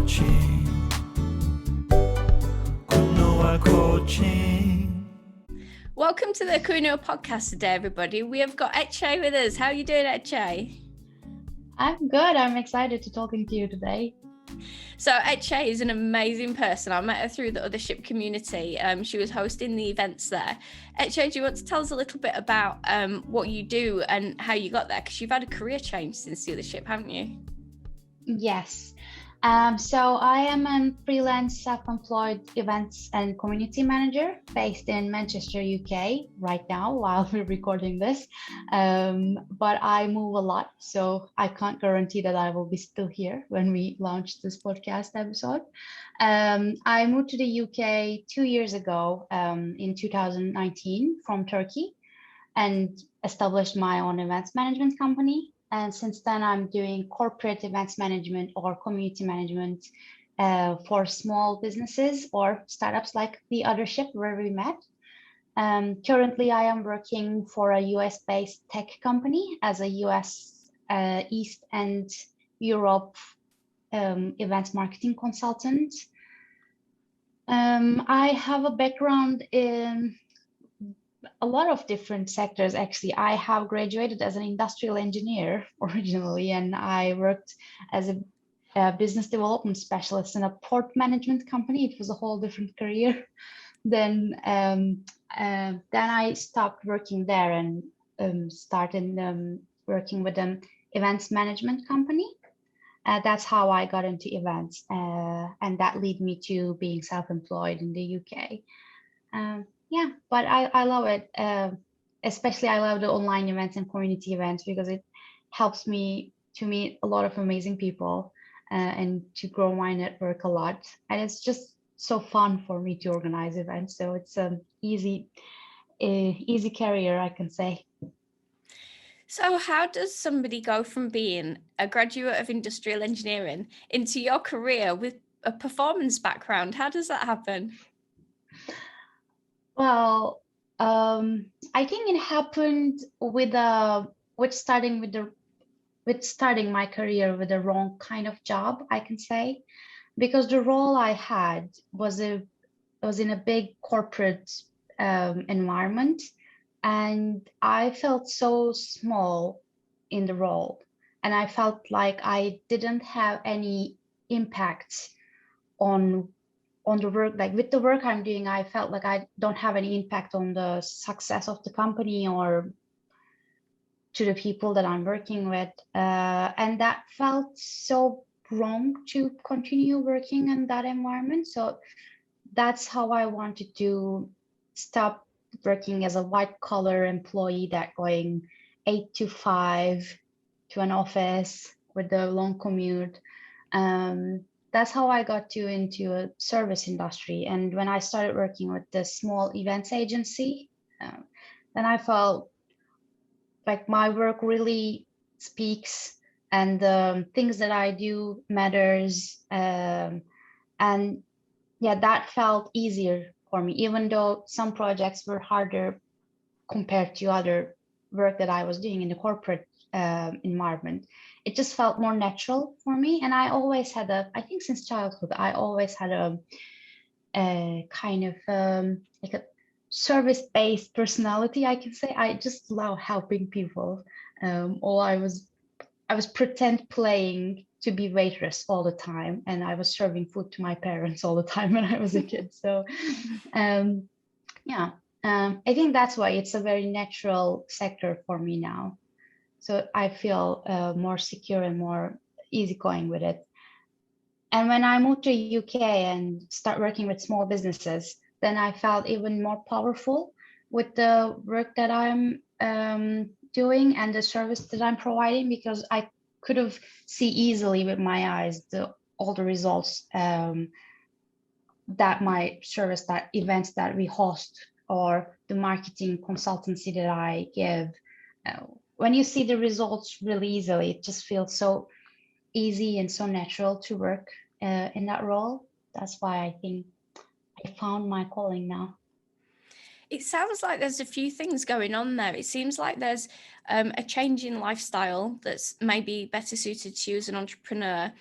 coaching. Kunoa coaching. Welcome to the Kuno podcast today, everybody. We have got Ece with us. How are you doing, Ece? I'm good. I'm excited to talking to you today. So Ece is an amazing person. I met her through the Othership community. She was hosting the events there. Ece, do you want to tell us a little bit about what you do and how you got there? Because you've had a career change since the Othership, haven't you? Yes. So I am a freelance self-employed events and community manager based in Manchester, UK right now while we're recording this. But I move a lot, so I can't guarantee that I will be still here when we launch this podcast episode. I moved to the UK 2 years ago in 2019 from Turkey and established my own events management company. And since then, I'm doing corporate events management or community management for small businesses or startups like the Othership where we met. Currently, I am working for a US-based tech company as a US East and Europe events marketing consultant. I have a background in a lot of different sectors. Actually, I have graduated as an industrial engineer originally, and I worked as a business development specialist in a port management company. It was a whole different career. Then I stopped working there and started working with an events management company. That's how I got into events, and that led me to being self-employed in the UK. Yeah, but I love it. Especially I love the online events and community events because it helps me to meet a lot of amazing people and to grow my network a lot. And it's just so fun for me to organize events. So it's an easy career, I can say. So how does somebody go from being a graduate of industrial engineering into your career with a performance background? How does that happen? Well, I think it happened with starting my career with the wrong kind of job, I can say, because the role I had was in a big corporate environment, and I felt so small in the role, and I felt like I didn't have any impact on the work. Like with the work I'm doing, I felt like I don't have any impact on the success of the company or to the people that I'm working with. And that felt so wrong to continue working in that environment. So that's how I wanted to stop working as a white collar employee that going 8 to 5 to an office with a long commute. That's how I got into a service industry. And when I started working with the small events agency, then I felt like my work really speaks and the things that I do matters. And yeah, that felt easier for me, even though some projects were harder compared to other work that I was doing in the corporate environment. It just felt more natural for me. And I always had I think since childhood, I always had a kind of like a service-based personality, I can say. I just love helping people. Or I was pretend playing to be waitress all the time, and I was serving food to my parents all the time when I was a kid. So yeah, I think that's why it's a very natural sector for me now. So I feel more secure and more easygoing with it. And when I moved to UK and start working with small businesses, then I felt even more powerful with the work that I'm doing and the service that I'm providing, because I could have see easily with my eyes all the results that my service, that events that we host, or the marketing consultancy that I give. When you see the results really easily, it just feels so easy and so natural to work in that role. That's why I think I found my calling now. It sounds like there's a few things going on there. It seems like there's a change in lifestyle that's maybe better suited to you as an entrepreneur.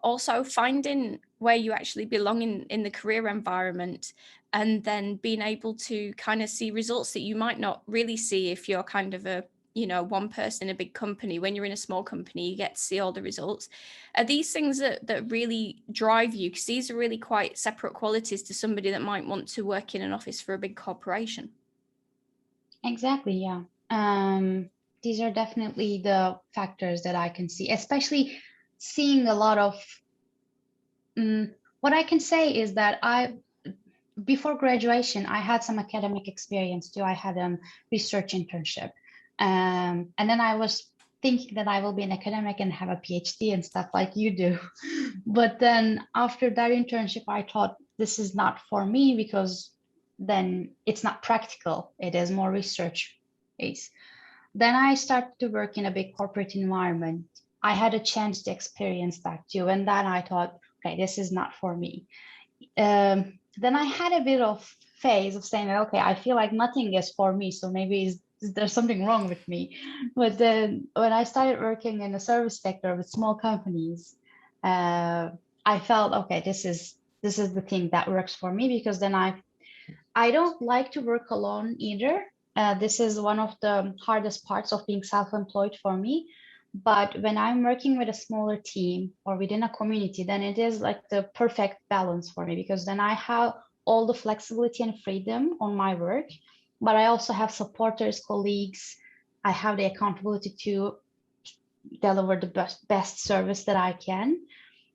Also finding where you actually belong in the career environment, and then being able to kind of see results that you might not really see if you're kind of a, you know, one person in a big company. When you're in a small company, you get to see all the results. Are these things that really drive you? Because these are really quite separate qualities to somebody that might want to work in an office for a big corporation. Exactly, yeah. These are definitely the factors that I can see, especially seeing a lot of what I can say is that before graduation, I had some academic experience too. I had a research internship. And then I was thinking that I will be an academic and have a PhD and stuff like you do. But then after that internship, I thought this is not for me because then it's not practical. It is more research based. Then I started to work in a big corporate environment. I had a chance to experience that too. And then I thought, okay, this is not for me. Then I had a bit of phase of saying, okay, I feel like nothing is for me. So maybe there's something wrong with me. But then when I started working in the service sector with small companies, I felt, okay, this is the thing that works for me, because then I don't like to work alone either. This is one of the hardest parts of being self-employed for me. But when I'm working with a smaller team or within a community, then it is like the perfect balance for me, because then I have all the flexibility and freedom on my work, but I also have supporters, colleagues. I have the accountability to deliver the best service that I can.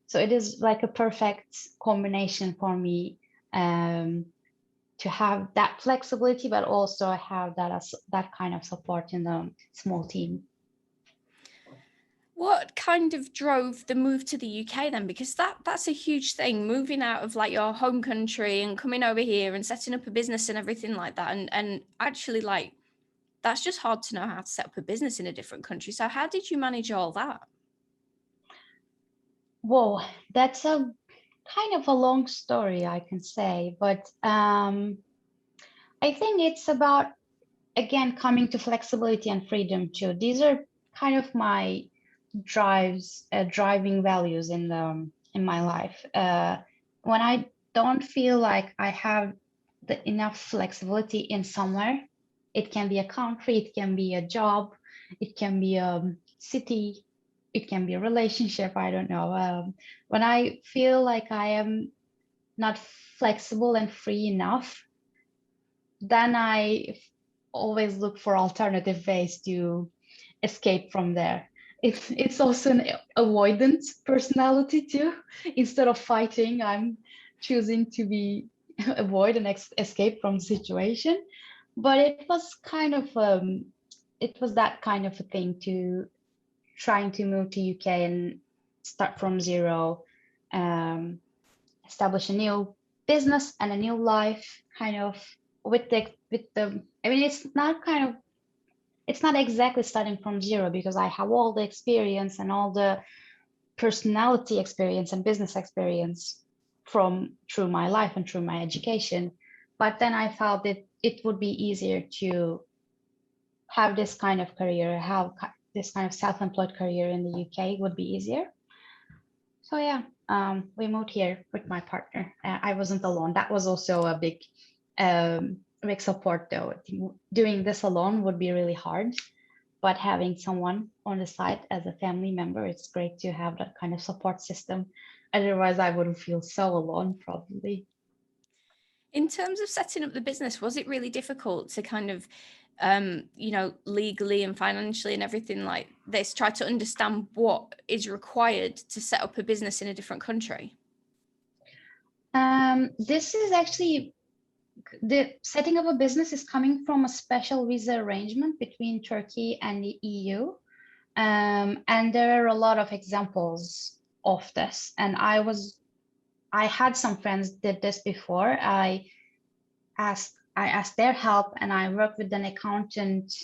So it is like a perfect combination for me, to have that flexibility, but also have that kind of support in a small team. What kind of drove the move to the UK then? Because that's a huge thing, moving out of like your home country and coming over here and setting up a business and everything like that. And actually, like, that's just hard to know how to set up a business in a different country. So how did you manage all that? Whoa, that's a kind of a long story, I can say, but I think it's about, again, coming to flexibility and freedom too. These are kind of my driving values in my life. When I don't feel like I have enough flexibility in somewhere, it can be a country, it can be a job, it can be a city, it can be a relationship, I don't know. When I feel like I am not flexible and free enough, then I always look for alternative ways to escape from there. It's also an avoidant personality too. Instead of fighting, I'm choosing to be avoid and escape from the situation. But it was kind of it was that kind of a thing, to trying to move to UK and start from zero, establish a new business and a new life, kind of with the I mean, it's not exactly starting from zero, because I have all the experience and all the personality experience and business experience through my life and through my education. But then I felt that it would be easier to have this kind of career, have this kind of self-employed career in the UK would be easier. So yeah, we moved here with my partner. I wasn't alone. That was also a big support though. Doing this alone would be really hard, but having someone on the side as a family member, it's great to have that kind of support system. Otherwise, I wouldn't feel so alone, probably. In terms of setting up the business, was it really difficult to kind of, you know, legally and financially and everything like this, try to understand what is required to set up a business in a different country? This is actually, the setting up a business is coming from a special visa arrangement between Turkey and the EU. And there are a lot of examples of this. And I had some friends did this before. I asked their help, and I worked with an accountant,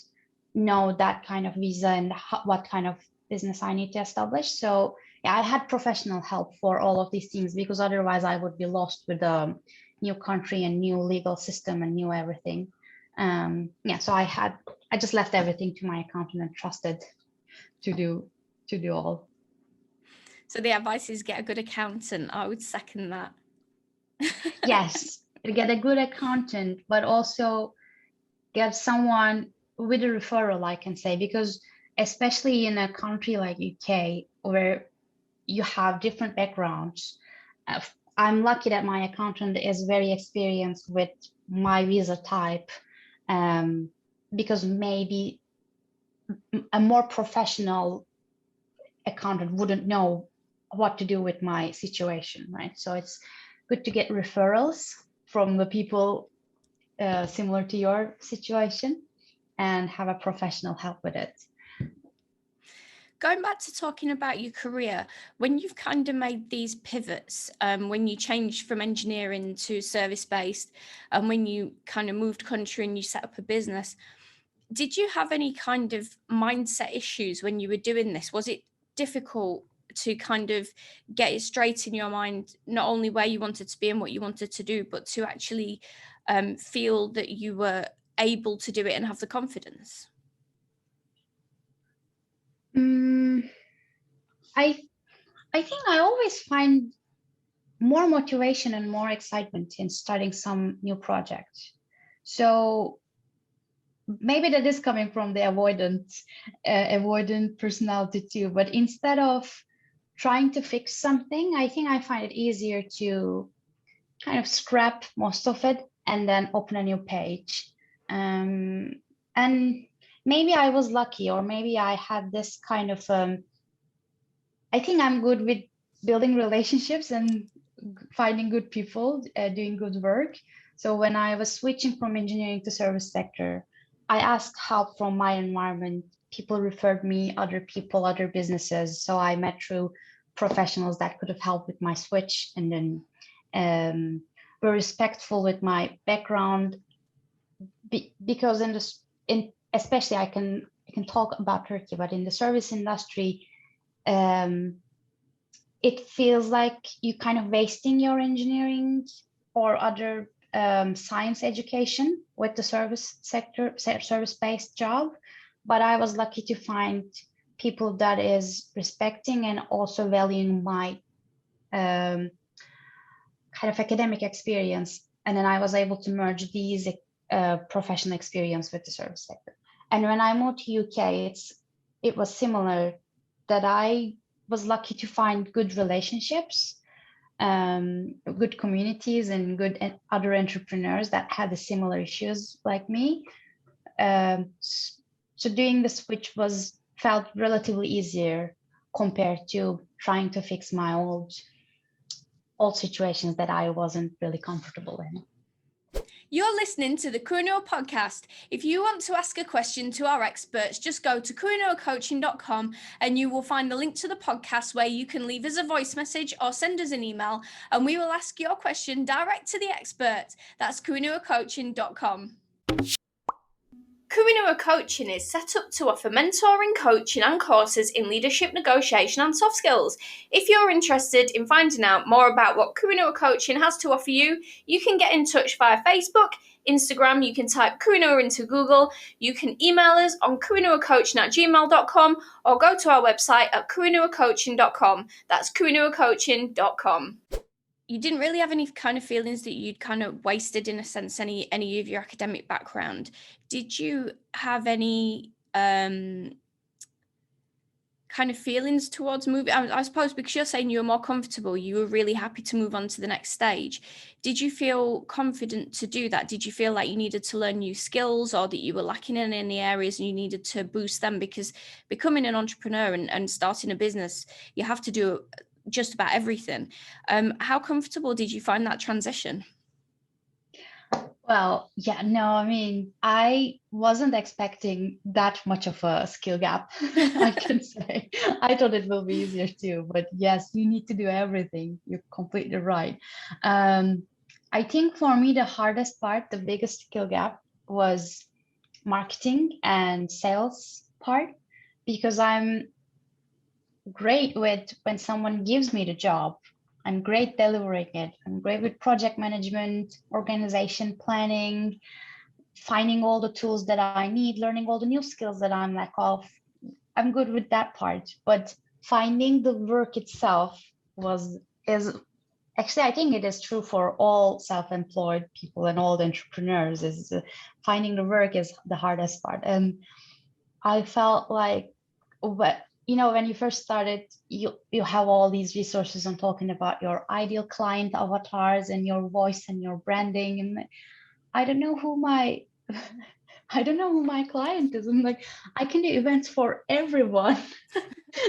know that kind of visa and what kind of business I need to establish. So yeah, I had professional help for all of these things, because otherwise I would be lost with a new country and new legal system and new everything. Yeah, so I just left everything to my accountant and trusted to do all. So the advice is get a good accountant. I would second that. Yes, get a good accountant, but also get someone with a referral, I can say, because especially in a country like UK where you have different backgrounds, I'm lucky that my accountant is very experienced with my visa type, because maybe a more professional accountant wouldn't know what to do with my situation, right? So it's good to get referrals from the people similar to your situation and have a professional help with it. Going back to talking about your career, when you've kind of made these pivots, when you changed from engineering to service-based, and when you kind of moved country and you set up a business, did you have any kind of mindset issues when you were doing this? Was it difficult to kind of get it straight in your mind, not only where you wanted to be and what you wanted to do, but to actually feel that you were able to do it and have the confidence? I think I always find more motivation and more excitement in starting some new project. So maybe that is coming from the avoidant personality too. But instead of trying to fix something, I think I find it easier to kind of scrap most of it and then open a new page. And maybe I was lucky, or maybe I had this kind of I think I'm good with building relationships and finding good people, doing good work. So when I was switching from engineering to service sector, I asked help from my environment. People referred me, other people, other businesses. So I met through professionals that could have helped with my switch, and then were respectful with my background. Because especially I can talk about Turkey, but in the service industry, it feels like you kind of wasting your engineering or other science education with the service sector, service-based job. But I was lucky to find people that is respecting and also valuing my kind of academic experience. And then I was able to merge these professional experience with the service sector. And when I moved to UK, it was similar, that I was lucky to find good relationships, good communities, and good other entrepreneurs that had the similar issues like me. So doing the switch felt relatively easier compared to trying to fix my old situations that I wasn't really comfortable in. You're listening to the Kuinua podcast. If you want to ask a question to our experts, just go to kuinuacoaching.com and you will find the link to the podcast where you can leave us a voice message or send us an email, and we will ask your question direct to the expert. That's kuinuacoaching.com. Kuinua Coaching is set up to offer mentoring, coaching and courses in leadership, negotiation and soft skills. If you're interested in finding out more about what Kuinua Coaching has to offer you, you can get in touch via Facebook, Instagram. You can type Kuinua into Google. You can email us on kuinuacoaching@gmail.com or go to our website at kuinuacoaching.com. That's kuinuacoaching.com. You didn't really have any kind of feelings that you'd kind of wasted, in a sense, any of your academic background. Did you have any kind of feelings towards moving? I suppose because you're saying you were more comfortable, you were really happy to move on to the next stage. Did you feel confident to do that? Did you feel like you needed to learn new skills, or that you were lacking in any areas and you needed to boost them? Because becoming an entrepreneur and starting a business, you have to do just about everything. How comfortable did you find that transition? Well, yeah, no, I mean, I wasn't expecting that much of a skill gap, I can say. I thought it will be easier too, but yes, you need to do everything. You're completely right. I think for me, the hardest part, the biggest skill gap was marketing and sales part, because I'm great with when someone gives me the job. I'm great delivering it. I'm great with project management, organization planning, finding all the tools that I need, learning all the new skills that I'm lack of. I'm good with that part. But finding the work itself is actually, I think it is true for all self-employed people and all the entrepreneurs, is finding the work is the hardest part. And I felt like, when you first started, you have all these resources on talking about your ideal client avatars and your voice and your branding, and I don't know who my I don't know who my client is. I'm like, I can do events for everyone.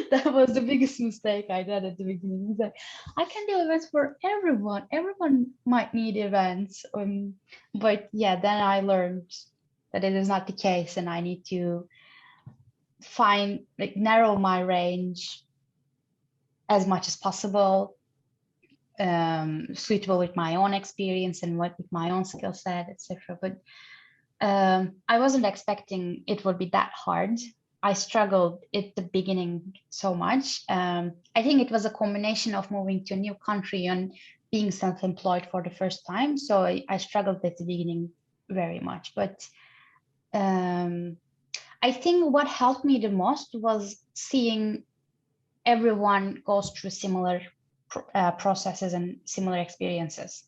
That was the biggest mistake I did at the beginning. It's like, I can do events for everyone. Everyone might need events. But yeah, then I learned that it is not the case, and I need to narrow my range as much as possible, suitable with my own experience and with my own skill set, etc. But I wasn't expecting it would be that hard. I struggled at the beginning so much. I think it was a combination of moving to a new country and being self-employed for the first time. So I struggled at the beginning very much. But I think what helped me the most was seeing everyone goes through similar processes and similar experiences.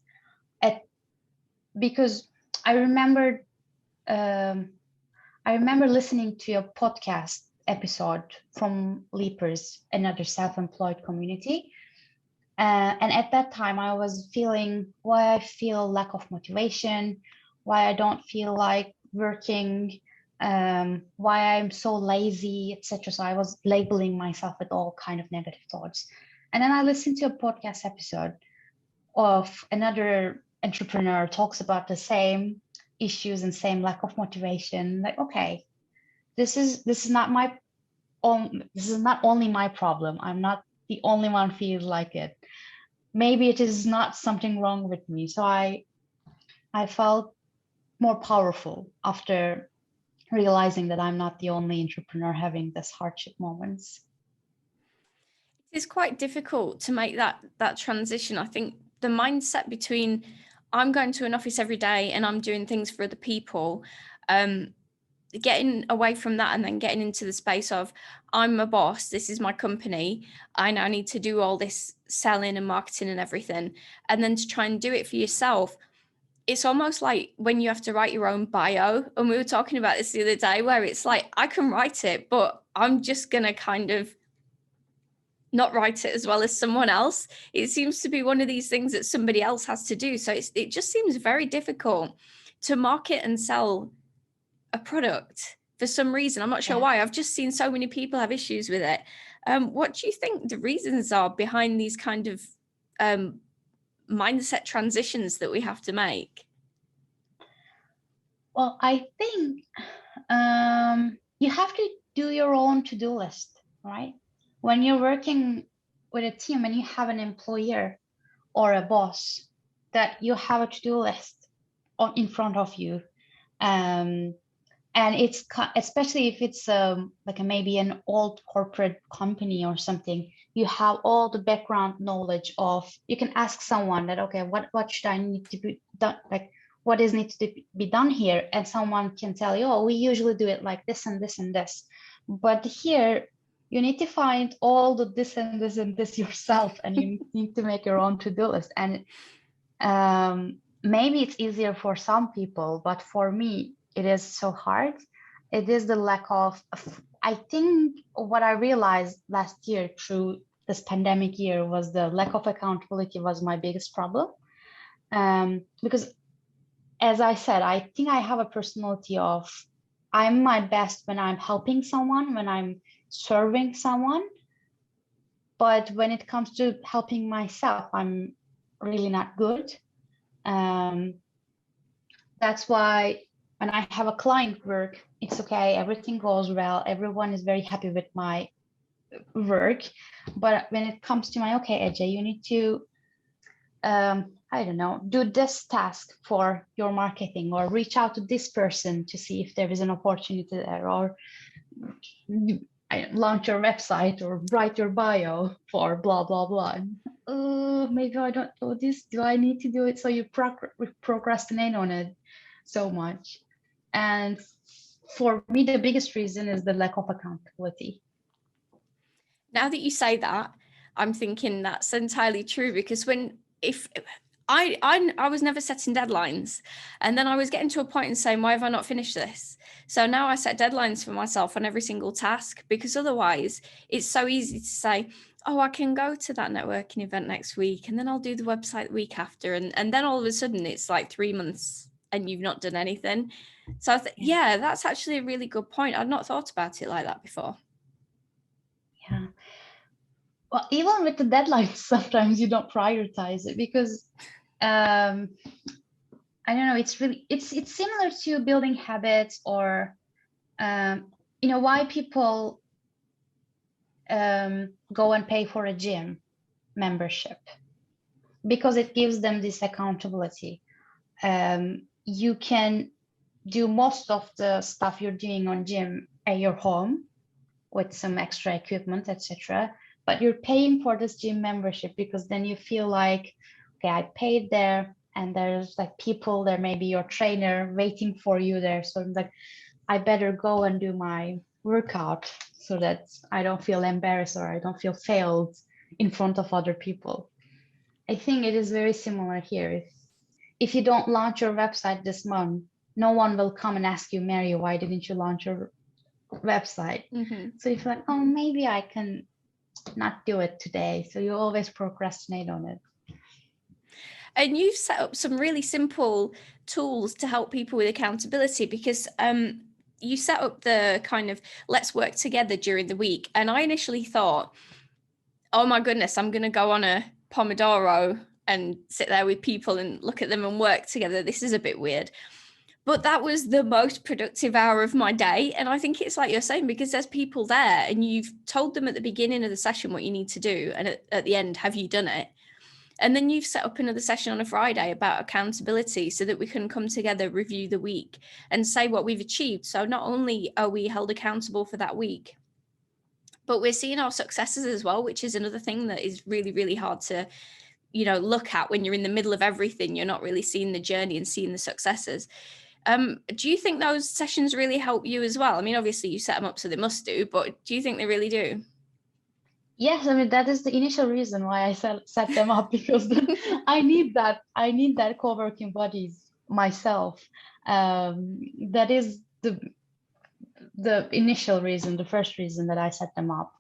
Because I remember listening to a podcast episode from Leapers, another self-employed community. And at that time, I was feeling why I feel lack of motivation, why I don't feel like working, why I'm so lazy, etc. So I was labeling myself with all kind of negative thoughts. And then I listened to a podcast episode of another entrepreneur talks about the same issues and same lack of motivation. Like, okay, this is not only my problem. I'm not the only one feels like it. Maybe it is not something wrong with me. So I felt more powerful after realizing that I'm not the only entrepreneur having this hardship moments. It's quite difficult to make that transition. I think the mindset between I'm going to an office every day and I'm doing things for other people, getting away from that and then getting into the space of I'm a boss, this is my company, I now need to do all this selling and marketing and everything, and then to try and do it for yourself. It's almost like when you have to write your own bio, and we were talking about this the other day, where it's like I can write it, but I'm just gonna kind of not write it as well as someone else. It seems to be one of these things that somebody else has to do. So it just seems very difficult to market and sell a product for some reason. I'm not sure why. I've just seen so many people have issues with it. What do you think the reasons are behind these kind of mindset transitions that we have to make? Well, I think you have to do your own to-do list, right? When you're working with a team and you have an employer or a boss, that you have a to-do list in front of you. And it's especially if it's maybe an old corporate company or something, you have all the background knowledge of, you can ask someone that, okay, what should I need to be done? Like, what is needs to be done here? And someone can tell you, oh, we usually do it like this and this and this. But here, you need to find all the this and this and this yourself, and you need to make your own to-do list. And maybe it's easier for some people, but for me, it is so hard. It is the lack of, I think what I realized last year through this pandemic year was the lack of accountability was my biggest problem. Because as I said, I think I have a personality of, I'm my best when I'm helping someone, when I'm serving someone. But when it comes to helping myself, I'm really not good. That's why when I have a client work, it's okay, everything goes well, everyone is very happy with my work. But when it comes to my, okay, Ece, you need to, I don't know, do this task for your marketing, or reach out to this person to see if there is an opportunity there, or launch your website, or write your bio for blah, blah, blah. Maybe I don't do this. Do I need to do it? So you procrastinate on it so much. And for me, the biggest reason is the lack of accountability. Now that you say that, I'm thinking that's entirely true, because if I was never setting deadlines, and then I was getting to a point and saying, why have I not finished this? So now I set deadlines for myself on every single task, because otherwise it's so easy to say, oh, I can go to that networking event next week, and then I'll do the website the week after, and then all of a sudden it's like 3 months and you've not done anything. So yeah, that's actually a really good point. I'd not thought about it like that before. Yeah. Well, even with the deadlines, sometimes you don't prioritize it because I don't know. It's similar to building habits, or why people go and pay for a gym membership, because it gives them this accountability. You can do most of the stuff you're doing on gym at your home with some extra equipment, etc. But you're paying for this gym membership because then you feel like, okay, I paid there, and there's like people there, maybe your trainer waiting for you there. So I'm like, I better go and do my workout so that I don't feel embarrassed or I don't feel failed in front of other people. I think it is very similar here. If you don't launch your website this month, no one will come and ask you, Mary, why didn't you launch your website? Mm-hmm. So if like, oh, maybe I can not do it today. So you always procrastinate on it. And you've set up some really simple tools to help people with accountability, because you set up the kind of let's work together during the week. And I initially thought, oh my goodness, I'm going to go on a Pomodoro and sit there with people and look at them and work together. This is a bit weird. But that was the most productive hour of my day. And I think it's like you're saying, because there's people there and you've told them at the beginning of the session what you need to do. And at the end, have you done it? And then you've set up another session on a Friday about accountability so that we can come together, review the week and say what we've achieved. So not only are we held accountable for that week, but we're seeing our successes as well, which is another thing that is really, really hard to, look at when you're in the middle of everything. You're not really seeing the journey and seeing the successes. Do you think those sessions really help you as well? I mean, obviously you set them up, so they must do, but do you think they really do? Yes, I mean, that is the initial reason why I set them up, because I need that co-working buddies myself. That is the initial reason, the first reason that I set them up.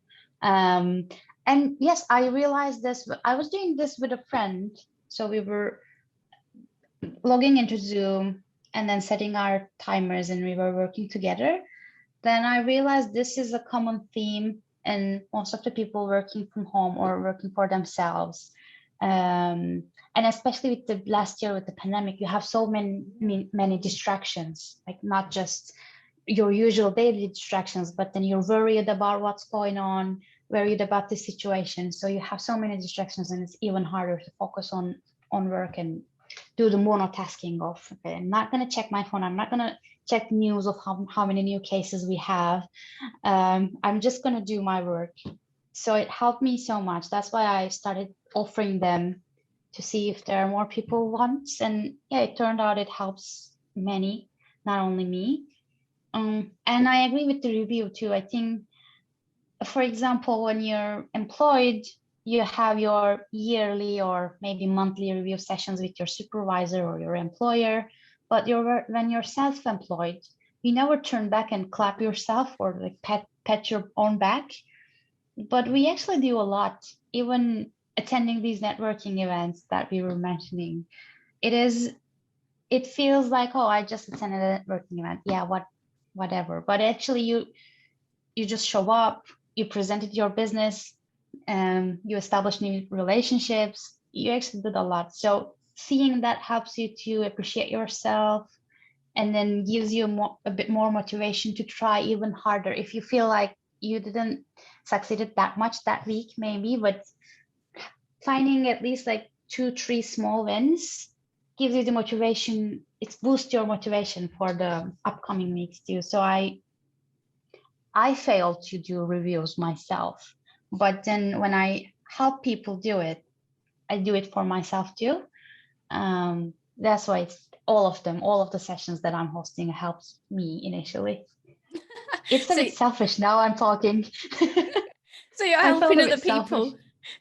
And yes, I realized this. I was doing this with a friend. So we were logging into Zoom and then setting our timers, and we were working together. Then I realized this is a common theme, and most of the people working from home or working for themselves. And especially with the last year with the pandemic, you have so many distractions, like not just your usual daily distractions, but then you're worried about what's going on, worried about the situation. So you have so many distractions, and it's even harder to focus on work and do the monotasking of, okay, I'm not going to check my phone. I'm not going to check news of how many new cases we have. I'm just going to do my work. So it helped me so much. That's why I started offering them to see if there are more people once. And yeah, it turned out it helps many, not only me. And I agree with the review too. I think, for example, when you're employed, you have your yearly or maybe monthly review sessions with your supervisor or your employer. But when you're self-employed, you never turn back and clap yourself or like pat your own back. But we actually do a lot, even attending these networking events that we were mentioning. It feels like, oh, I just attended a networking event. Yeah, whatever. But actually you just show up, you presented your business, you establish new relationships, you actually did a lot. So seeing that helps you to appreciate yourself, and then gives you a bit more motivation to try even harder. If you feel like you didn't succeeded that much that week, maybe, but finding at least like 2-3 small wins gives you the motivation. It boosts your motivation for the upcoming weeks too. So I failed to do reviews myself, but then when I help people do it, I do it for myself too. That's why it's all of the sessions that I'm hosting helps me initially. It's a bit selfish now I'm talking. So you're I felt helping a other bit selfish. people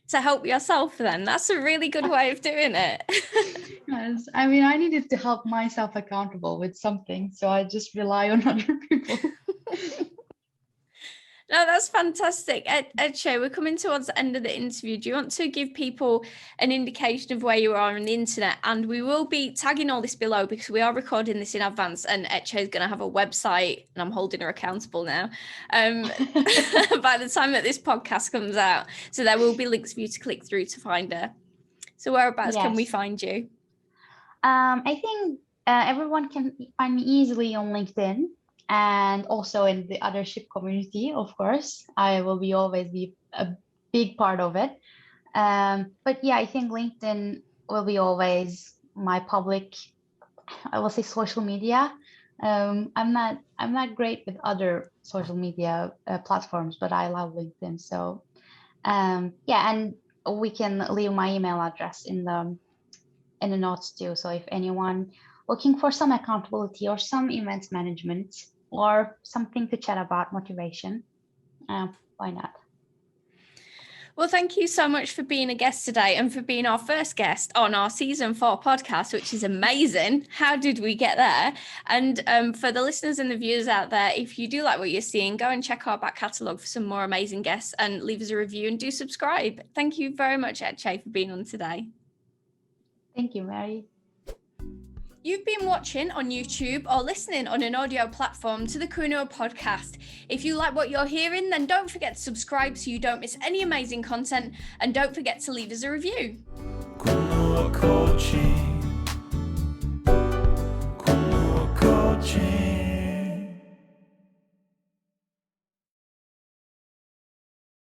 to help yourself then. That's a really good way of doing it. Yes, I mean, I needed to help myself accountable with something, so I just rely on other people. No, that's fantastic. Ece, we're coming towards the end of the interview. Do you want to give people an indication of where you are on the internet? And we will be tagging all this below because we are recording this in advance, and Ece is going to have a website, and I'm holding her accountable now, by the time that this podcast comes out. So there will be links for you to click through to find her. So whereabouts can we Yes. find you? I think everyone can find me easily on LinkedIn and also in the other ship community, of course. I will be always be a big part of it. But yeah, I think LinkedIn will be always my public, I will say, social media. I'm not great with other social media platforms, but I love LinkedIn. So yeah, and we can leave my email address in the notes too. So if anyone looking for some accountability or some events management or something to chat about motivation, why not? Well, thank you so much for being a guest today and for being our first guest on our season 4 podcast, which is amazing. How did we get there? And for the listeners and the viewers out there, if you do like what you're seeing, go and check our back catalogue for some more amazing guests and leave us a review and do subscribe. Thank you very much, Ece, for being on today. Thank you, Mary. You've been watching on YouTube or listening on an audio platform to the Kuno podcast. If you like what you're hearing, then don't forget to subscribe so you don't miss any amazing content, and don't forget to leave us a review. Kuno Coaching.